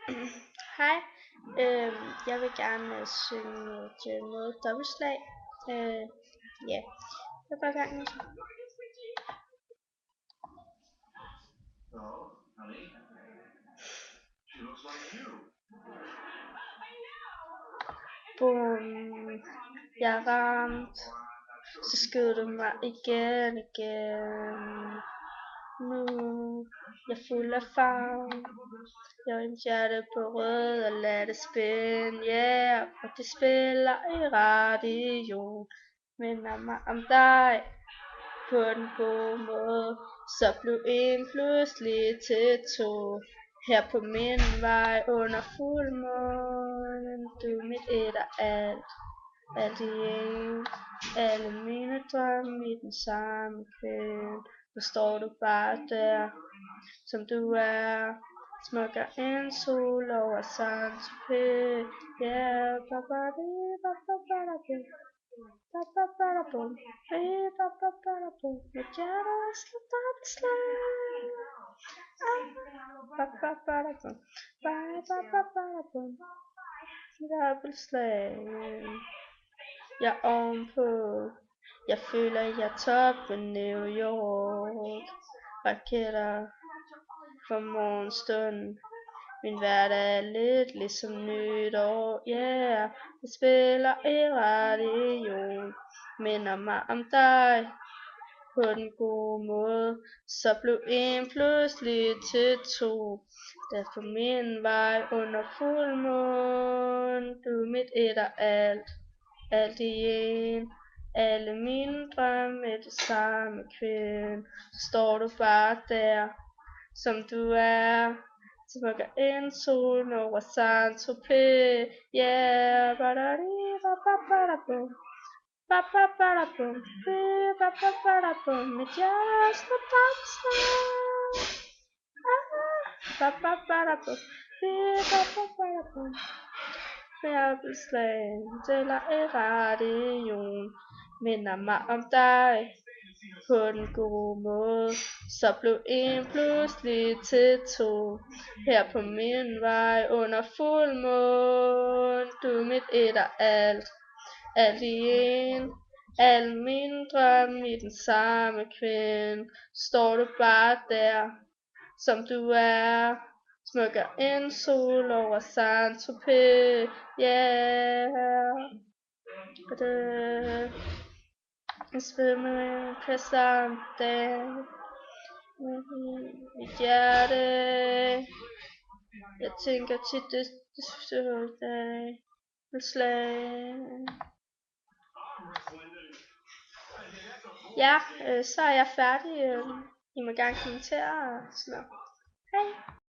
Hej, jeg vil gerne synge til noget dobbeltslag. Ja, jeg går i gang nu. Bum, jeg er ramt, så skød du mig igen. Nu, jeg er fuld af farve. Jeg har mit hjerte på rød og lad det spænde, yeah. Og det spiller i radio, minder mig om dig på den gode måde. Så blev en pludselig til to, her på min vej under fuldmånen. Du er mit et og alt, alt i en. Alle mine drømme i den samme kvæl. Nu står du bare der, som du er. Smukker en sol over Saint-Tropez. Yeah, ba-ba-di, ba-ba-ba-da-bum. Ba-ba-ba-da-bum. Ba-ba-ba-da-bum. Mit hjerte er slået dobbeltslag. Ba-ba-ba-da-bum. Ba-ba-ba-da-bum. Dobbeltslag. Jeg er ovenpå. Jeg føler, jeg er toppen New York. Raketter for morgenstunden. Min hverdag er lidt ligesom nytår, yeah. Det spiller i radioen, minder mig om dig på den gode måde. Så blev en pludselig til to, der på min vej under fuldmånen. Du er mit et og alt, alt i en. Alle mine drømme er det samme kvinde. Så står du bare der, som du er. Smukker en sol over Saint-Tropez, yeah. Ba-da-di, ba-ba-ba-da-bum. Ba-ba-ba-da-bum. Ba-ba-ba-da-bum. Mit hjerte slår dobbeltslag. Ba-ba-ba-da-bum. Ba-ba-ba-da-bum. Dobbeltslag tæller i radioen, minder mig om dig på den gode måde. Så blev en pludselig til to, her på min vej under fuldmånen. Du er mit et og alt, alt i en. Alle mine drømme i den samme kvinde. Står du bare der, som du er. Smukker en sol over Saint-Tropez, yeah. Jeg svømmer med kassen dag. Mit hjerte. Jeg tænker tit det søde dag. Med slag. Ja, så er jeg færdig. I må gerne kommentere og sådan noget. Hej.